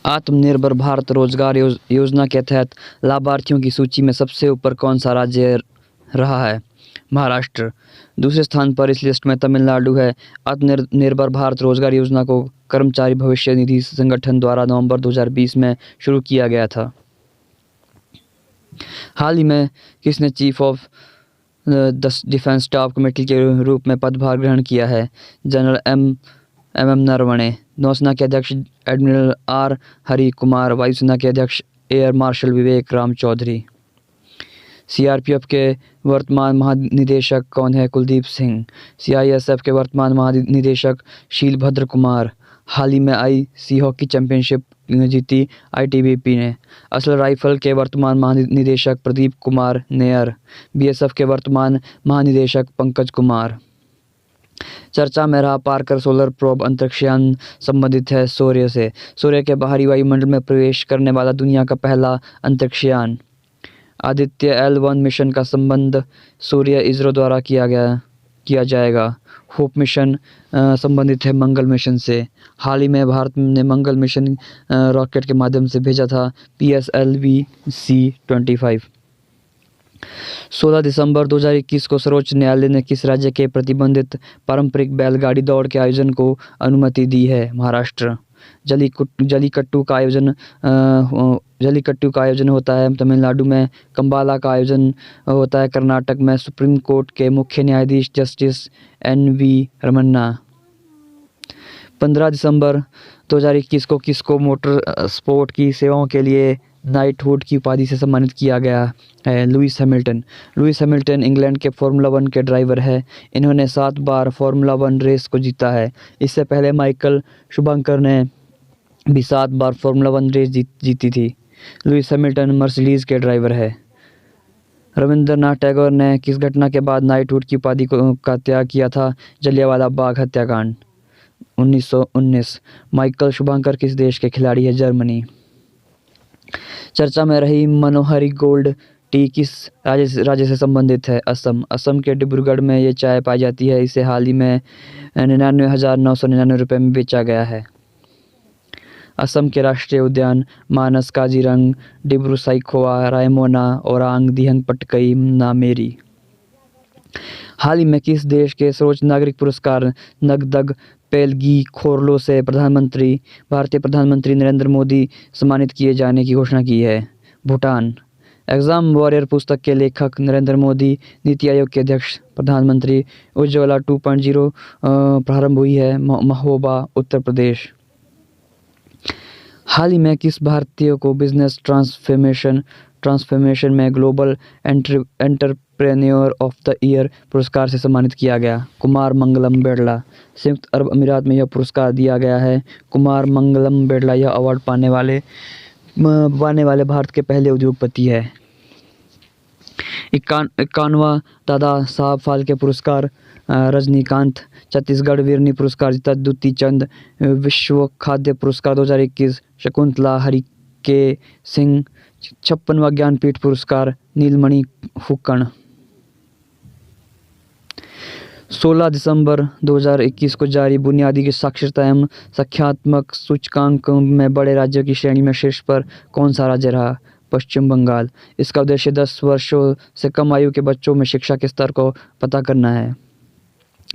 आत्मनिर्भर भारत रोजगार योजना के तहत लाभार्थियों की सूची में सबसे ऊपर कौन सा राज्य रहा है? महाराष्ट्र। दूसरे स्थान पर इस लिस्ट में तमिलनाडु है। आत्मनिर्भर भारत रोजगार योजना को कर्मचारी भविष्य निधि संगठन द्वारा नवंबर 2020 में शुरू किया गया था। हाल ही में किसने chief of the defence staff committee के रूप में पदभार ग्रहण किया है? General M Naravane. नौसेना के अध्यक्ष एडमिरल आर हरि कुमार। वायुसेना के अध्यक्ष एयर मार्शल विवेक राम चौधरी। सीआरपीएफ के वर्तमान महानिदेशक कौन है? कुलदीप सिंह। सीआईएसएफ के वर्तमान महानिदेशक शीलभद्र कुमार। हाल ही में आईसी हॉकी चैंपियनशिप जीती आईटीबीपी ने। असलर राइफल के वर्तमान महानिदेशक प्रदीप कुमार नेयर। बीएसएफ के वर्तमान महानिदेशक पंकज कुमार। चर्चा में रहा पार्कर सोलर प्रोब अंतरिक्षयान संबंधित है सूर्य से। सूर्य के बाहरी वायुमंडल में प्रवेश करने वाला दुनिया का पहला अंतरिक्षयान। आदित्य L1 मिशन का संबंध सूर्य इसरो द्वारा किया जाएगा। होप मिशन संबंधित है मंगल मिशन से। हाल ही में भारत ने मंगल मिशन रॉकेट के माध्यम से भेजा था PSLV-C-25। 16 दिसंबर 2021 को सर्वोच्च न्यायालय ने किस राज्य के प्रतिबंधित पारंपरिक बैलगाड़ी दौड़ के आयोजन को अनुमति दी है? महाराष्ट्र। जलीकट्टू का आयोजन होता है तमिलनाडु में। कंबाला का आयोजन होता है कर्नाटक में। सुप्रीम कोर्ट के मुख्य न्यायाधीश जस्टिस NV रमन्ना। 15 दिसंबर 2021 को किसको मोटर स्पोर्ट की सेवाओं के लिए नाइटहुड की उपाधि से सम्मानित किया गया है? लुइस हैमिल्टन इंग्लैंड के फार्मूला 1 के ड्राइवर है। इन्होंने 7 बार फार्मूला 1 रेस को जीता है। इससे पहले माइकल शुभांकर ने भी 7 बार फार्मूला 1 रेस जीती थी। लुइस हैमिल्टन मर्सिडीज के ड्राइवर है। रविंद्रनाथ टैगोर ने किस घटना के बाद नाइटहुड की उपाधि का त्याग किया था? जलियांवाला बाग हत्याकांड 1919। माइकल शुभांकर किस देश के खिलाड़ी है? जर्मनी। चर्चा में रही मनोहरी गोल्ड टी किस राज्य से संबंधित है? असम के डिब्रूगढ़ में ये चाय पाई जाती है। इसे हाल ही में 99,999 रुपये में बेचा गया है। असम के राष्ट्रीय उद्यान मानस, काजीरंग, डिब्रू साइखोवा, रायमोना, ओरांग, दिहंग पटकई, नामेरी। हाल ही में किस देश के सर्वोच्च नागरिक पुरस्कार नगदग पेलगी खोरलो से भारतीय प्रधानमंत्री नरेंद्र मोदी सम्मानित किए जाने की घोषणा की है? भूटान। एग्जाम वॉरियर पुस्तक के लेखक नरेंद्र मोदी। नीति आयोग के अध्यक्ष प्रधानमंत्री। उज्ज्वला 2.0 प्रारंभ हुई है महोबा, उत्तर प्रदेश। हाल ही में किस भारतीय को बिजनेस ट्रांसफॉर्मेशन में global entrepreneur of the year पुरस्कार से सम्मानित किया गया? कुमार मंगलम बिरला। संयुक्त अरब अमीरात में यह पुरस्कार दिया गया है कुमार मंगलम बिरला। यह अवार्ड पाने वाले भारत के पहले उद्योगपति है। 51वां दादा साहब फाल्के पुरस्कार रजनीकांत। छत्तीसगढ़ वीरनी पुरस्कार जीता दुती चंद। विश्व खाद्य पुरस्कार 2021 शकुंतला हरिके सिंह। 56वां ज्ञानपीठ पुरस्कार नीलमणि फुक्कड़। 16 दिसंबर 2021 को जारी बुनियादी साक्षरता एवं संख्यात्मक सूचकांक में बड़े राज्यों की श्रेणी में शीर्ष पर कौन सा राज्य रहा? पश्चिम बंगाल। इसका उद्देश्य 10 वर्षों से कम आयु के बच्चों में शिक्षा के स्तर को पता करना है।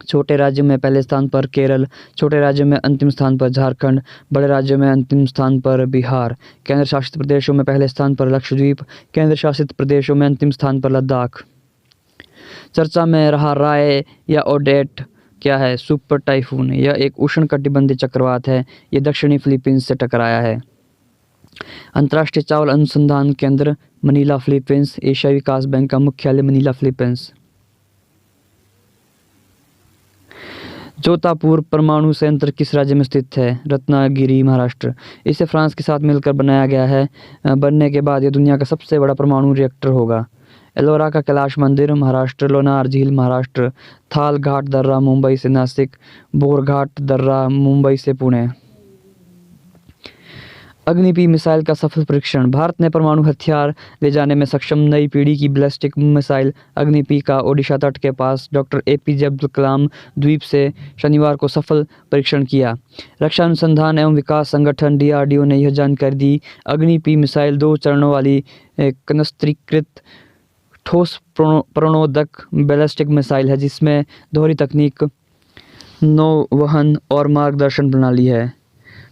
छोटे राज्यों में पहले स्थान पर केरल। छोटे राज्यों में अंतिम स्थान पर झारखंड। बड़े राज्यों में अंतिम स्थान पर बिहार। केंद्र शासित प्रदेशों में पहले स्थान पर लक्षद्वीप। केंद्र शासित प्रदेशों में अंतिम स्थान पर लद्दाख। चर्चा में रहा राय या ओडेट क्या है? Super typhoon. यह एक उष्णकटिबंधीय चक्रवात है। यह दक्षिणी फिलीपींस से टकराया है। अंतर्राष्ट्रीय चावल अनुसंधान केंद्र मनीला फिलीपींस। एशियाई विकास बैंक का मुख्यालय मनीला फिलीपींस। जोतापुर परमाणु संयंत्र किस राज्य में स्थित है? रत्नागिरी, महाराष्ट्र। इसे फ्रांस के साथ मिलकर बनाया गया है। बनने के बाद यह दुनिया का सबसे बड़ा परमाणु रिएक्टर होगा। एलोरा का कैलाश मंदिर, महाराष्ट्र। लोनार झील, महाराष्ट्र। थाल घाट दर्रा, मुंबई से नासिक। बोरघाट दर्रा, मुंबई से पुणे। अग्नि पी मिसाइल का सफल परीक्षण। भारत ने परमाणु हथियार ले जाने में सक्षम नई पीढ़ी की बैलिस्टिक मिसाइल अग्नि पी का ओडिशा तट के पास डॉक्टर एपीजे अब्दुल कलाम द्वीप से शनिवार को सफल परीक्षण किया। रक्षा अनुसंधान एवं विकास संगठन डीआरडीओ ने यह जानकारी दी। अग्नि पी मिसाइल 2 चरणों वाली कनिस्त्रीकृत ठोस प्रणोदक बैलिस्टिक मिसाइल है, जिसमें दोहरी तकनीक, नौवहन और मार्गदर्शन प्रणाली है।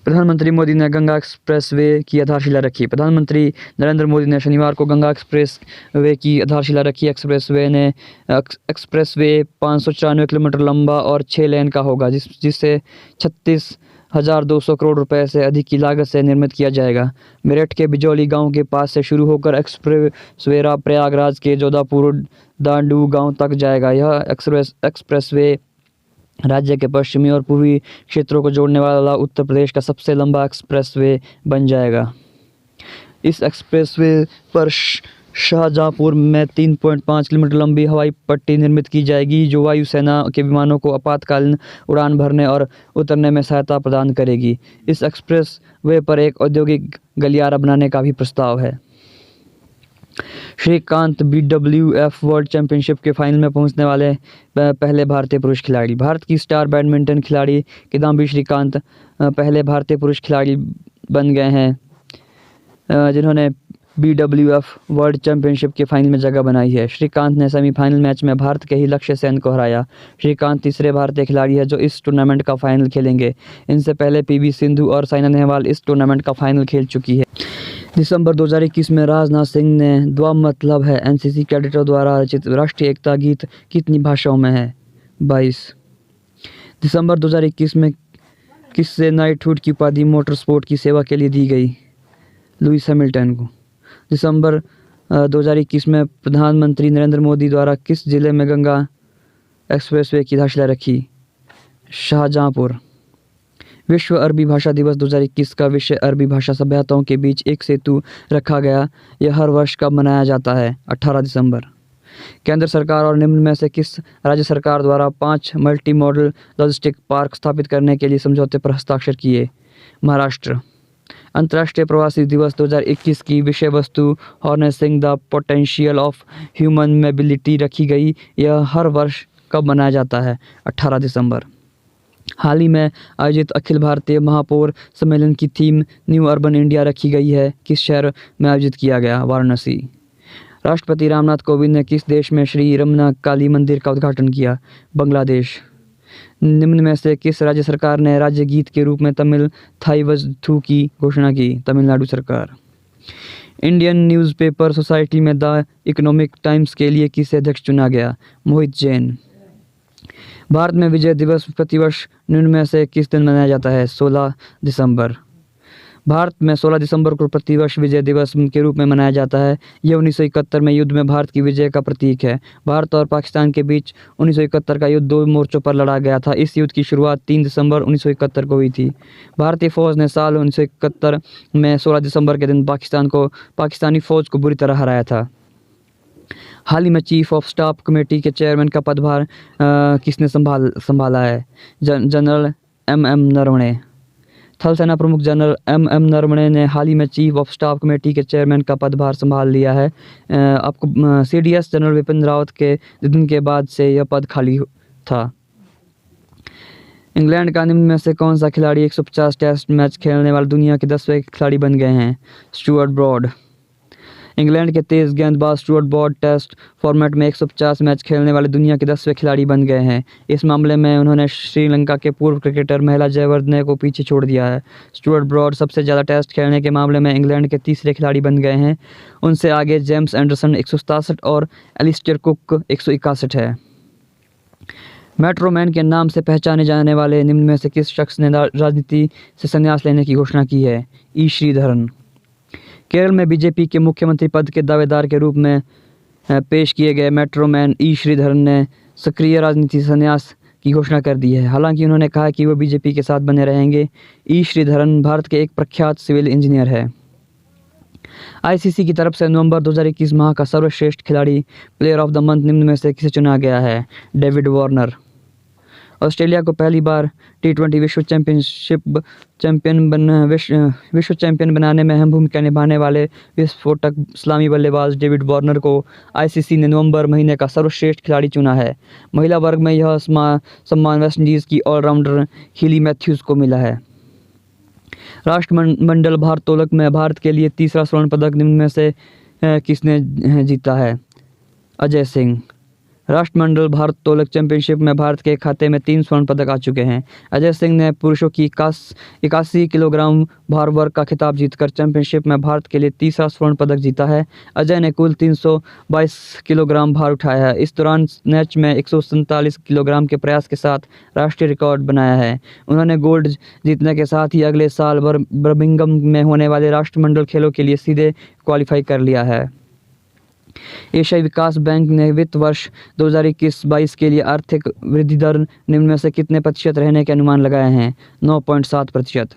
प्रधानमंत्री मोदी ने गंगा एक्सप्रेसवे की आधारशिला रखी। प्रधानमंत्री नरेंद्र मोदी ने शनिवार को गंगा एक्सप्रेसवे की आधारशिला रखी। एक्सप्रेसवे 594 किलोमीटर लंबा और 6 लेन का होगा, जिसे 36,200 करोड़ रुपए से अधिक की लागत से निर्मित किया जाएगा। मेरठ के बिजौली गांव के पास से शुरू होकर एक्सप्रेसवे प्रयागराज के जोधापुर दांडू गांव तक जाएगा। यह एक्सप्रेसवे राज्य के पश्चिमी और पूर्वी क्षेत्रों को जोड़ने वाला उत्तर प्रदेश का सबसे लंबा एक्सप्रेसवे बन जाएगा। इस एक्सप्रेसवे पर शाहजहांपुर में 3.5 किलोमीटर लंबी हवाई पट्टी निर्मित की जाएगी, जो वायुसेना के विमानों को आपातकालीन उड़ान भरने और उतरने में सहायता प्रदान करेगी। इस एक्सप्रेसवे पर एक औद्योगिक गलियारा बनाने का भी प्रस्ताव है। श्रीकांत BWF वर्ल्ड चैंपियनशिप के फाइनल में पहुंचने वाले पहले भारतीय पुरुष खिलाड़ी। भारत की स्टार बैडमिंटन खिलाड़ी किदाम्बी श्रीकांत पहले भारतीय पुरुष खिलाड़ी बन गए हैं, जिन्होंने BWF वर्ल्ड चैंपियनशिप के फाइनल में जगह बनाई है। श्रीकांत ने सेमीफाइनल मैच में भारत के ही लक्ष्य सेन को हराया। श्रीकांत तीसरे भारतीय खिलाड़ी है जो इस टूर्नामेंट का फाइनल खेलेंगे। इनसे पहले PV सिंधु और साइना नेहवाल इस टूर्नामेंट का फाइनल खेल चुकी है। दिसंबर 2021 में राजनाथ सिंह ने दुआ मतलब है NCC कैडेटों द्वारा रचित राष्ट्रीय एकता गीत कितनी भाषाओं में है? 22। दिसंबर 2021 में किससे नाइटहुड की उपाधि मोटर स्पोर्ट की सेवा के लिए दी गई? लुईस हैमिल्टन को। दिसंबर 2021 में प्रधानमंत्री नरेंद्र मोदी द्वारा किस जिले में गंगा एक्सप्रेसवे की आधारशिला रखी? शाहजहांपुर। विश्व अरबी भाषा दिवस 2021 का विषय अरबी भाषा सभ्यताओं के बीच एक सेतु रखा गया। यह हर वर्ष कब मनाया जाता है? 18 दिसंबर। केंद्र सरकार और निम्न में से किस राज्य सरकार द्वारा 5 मल्टी मॉडल लॉजिस्टिक पार्क स्थापित करने के लिए समझौते पर हस्ताक्षर किए? महाराष्ट्र। अंतर्राष्ट्रीय प्रवासी दिवस 2021 की विषय वस्तु harnessing the potential of human mobility रखी गई। यह हर वर्ष कब मनाया जाता है? 18 दिसंबर। हाल ही में आयोजित अखिल भारतीय महापौर सम्मेलन की थीम न्यू अर्बन इंडिया रखी गई है। किस शहर में आयोजित किया गया? वाराणसी। राष्ट्रपति रामनाथ कोविंद ने किस देश में श्री रमना काली मंदिर का उद्घाटन किया? बांग्लादेश। निम्न में से किस राज्य सरकार ने राज्य गीत के रूप में तमिल थाईवज़थू की घोषणा की? तमिलनाडु सरकार। इंडियन न्यूज़पेपर सोसाइटी में द इकोनॉमिक टाइम्स के लिए किसे अध्यक्ष चुना गया? मोहित जैन। भारत में विजय दिवस प्रतिवर्ष निम्न में से किस दिन मनाया जाता है? 16 दिसंबर। भारत में 16 दिसंबर को प्रतिवर्ष विजय दिवस के रूप में मनाया जाता है। यह 1971 में युद्ध में भारत की विजय का प्रतीक है। भारत और पाकिस्तान के बीच 1971 का युद्ध 2 मोर्चों पर लड़ा गया था। इस युद्ध की शुरुआत 3 दिसंबर 1971 को हुई थी। भारतीय फौज ने साल 1971 में 16 दिसंबर के दिन पाकिस्तानी फौज को बुरी तरह हराया था। हाल ही में चीफ ऑफ स्टाफ कमेटी के चेयरमैन का पदभार किसने संभाला है? General MM Naravane. थल सेना प्रमुख जनरल MM नरवणे ने हाल ही में चीफ ऑफ स्टाफ कमेटी के चेयरमैन का पदभार संभाल लिया है। आपको CDS जनरल विपिन रावत के निधन के बाद से यह पद खाली था। इंग्लैंड का निम्न में से कौन सा खिलाड़ी 150 टेस्ट मैच खेलने वाले दुनिया के 10वें खिलाड़ी बन गए हैं? Stuart broad. इंग्लैंड के तेज गेंदबाज स्टुअर्ट ब्रॉड टेस्ट फॉर्मेट में 150 मैच खेलने वाले दुनिया के 10वें खिलाड़ी बन गए हैं। इस मामले में उन्होंने श्रीलंका के पूर्व क्रिकेटर महिला जयवर्धने को पीछे छोड़ दिया है। स्टुअर्ट ब्रॉड सबसे ज़्यादा टेस्ट खेलने के मामले में इंग्लैंड के तीसरे खिलाड़ी बन गए हैं। उनसे आगे जेम्स एंडरसन 167 और एलिस्टर कुक 161 है। मेट्रोमैन के नाम से पहचाने जाने वाले निम्न में से किस शख्स ने राजनीति से संन्यास लेने की घोषणा की है? ई श्रीधरन। केरल में बीजेपी के मुख्यमंत्री पद के दावेदार के रूप में पेश किए गए मेट्रोमैन ई श्रीधरन ने सक्रिय राजनीति से संन्यास की घोषणा कर दी है। हालांकि उन्होंने कहा कि वो बीजेपी के साथ बने रहेंगे। ई श्रीधरन भारत के एक प्रख्यात सिविल इंजीनियर है। ICC की तरफ से नवंबर 2021 माह का सर्वश्रेष्ठ खिलाड़ी प्लेयर ऑफ द मंथ निम्न में से किसे चुना गया है? David Warner. ऑस्ट्रेलिया को पहली बार T20 विश्व चैंपियन बनाने में अहम भूमिका निभाने वाले विस्फोटक इस्लामी बल्लेबाज डेविड वार्नर को आईसीसी ने नवंबर महीने का सर्वश्रेष्ठ खिलाड़ी चुना है। महिला वर्ग में यह सम्मान वेस्टइंडीज़ की ऑलराउंडर हीली मैथ्यूज को मिला है। राष्ट्रमंडल भारोत्तोलक में भारत के लिए तीसरा स्वर्ण पदक निम्न में से किसने जीता है? अजय सिंह। राष्ट्रमंडल भारोत्तोलक चैंपियनशिप में भारत के खाते में 3 स्वर्ण पदक आ चुके हैं। अजय सिंह ने पुरुषों की 81 किलोग्राम भार वर्ग का खिताब जीतकर चैंपियनशिप में भारत के लिए तीसरा स्वर्ण पदक जीता है। अजय ने कुल 322 किलोग्राम भार उठाया है। इस दौरान स्नैच में 147 किलोग्राम के प्रयास के साथ राष्ट्रीय रिकॉर्ड बनाया है। उन्होंने गोल्ड जीतने के साथ ही अगले साल बर्मिंघम में होने वाले राष्ट्रमंडल खेलों के लिए सीधे क्वालिफाई कर लिया है। एशियाई विकास बैंक ने वित्त वर्ष 2021-22 के लिए आर्थिक वृद्धि दर निम्न में से कितने प्रतिशत रहने के अनुमान लगाए हैं? 9.7%।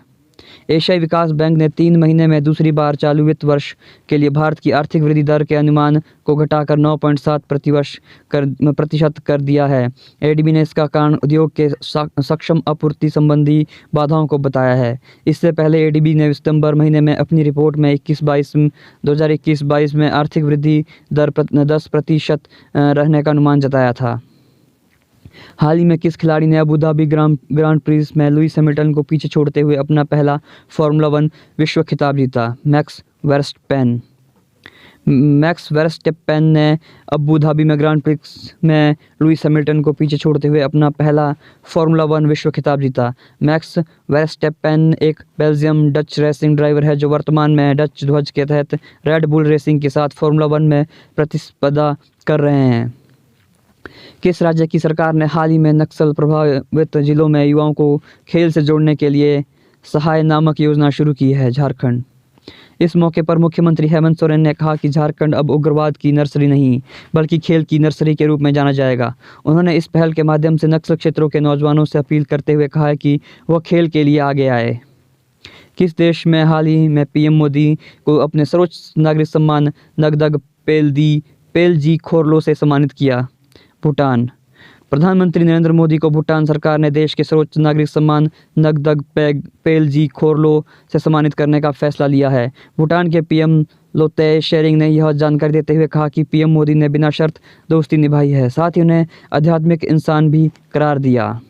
एशियाई विकास बैंक ने 3 महीने में दूसरी बार चालू वित्त वर्ष के लिए भारत की आर्थिक वृद्धि दर के अनुमान को घटाकर 9.7% कर दिया है। एडीबी ने इसका कारण उद्योग के सक्षम आपूर्ति संबंधी बाधाओं को बताया है। इससे पहले एडीबी ने सितंबर महीने में अपनी रिपोर्ट में 2021-22 में आर्थिक वृद्धि दर 10% रहने का अनुमान जताया था। हाल ही में किस खिलाड़ी ने अबू धाबी ग्रांड प्रिक्स में लुईस हैमिल्टन को पीछे छोड़ते हुए अपना पहला फार्मूला 1 विश्व खिताब जीता? मैक्स वेरस्टेपेन ने अबू धाबी में ग्रांड प्रिक्स में लुईस हैमिल्टन को पीछे छोड़ते हुए अपना पहला फार्मूला 1 विश्व खिताब जीता। मैक्स वेरस्टेपेन एक बेल्जियम डच रेसिंग ड्राइवर है जो वर्तमान में डच ध्वज के तहत रेड बुल रेसिंग के साथ फार्मूला 1 में प्रतिस्पर्धा कर रहे हैं। किस राज्य की सरकार ने हाल ही में नक्सल प्रभावित जिलों में युवाओं को खेल से जोड़ने के लिए सहाय नामक योजना शुरू की है? झारखंड। इस मौके पर मुख्यमंत्री हेमंत सोरेन ने कहा कि झारखंड अब उग्रवाद की नर्सरी नहीं बल्कि खेल की नर्सरी के रूप में जाना जाएगा। उन्होंने इस पहल के माध्यम से नक्सल क्षेत्रों के नौजवानों से अपील करते हुए कहा है कि वह खेल के लिए आगे आए। किस देश में हाल ही में पीएम मोदी को अपने सर्वोच्च नागरिक सम्मान नगदग पेलजी खोरलो से सम्मानित किया? भूटान। प्रधानमंत्री नरेंद्र मोदी को भूटान सरकार ने देश के सर्वोच्च नागरिक सम्मान नगदग पेलजी खोरलो से सम्मानित करने का फैसला लिया है। भूटान के पीएम लोते शेरिंग ने यह जानकारी देते हुए कहा कि पीएम मोदी ने बिना शर्त दोस्ती निभाई है, साथ ही उन्हें आध्यात्मिक इंसान भी करार दिया।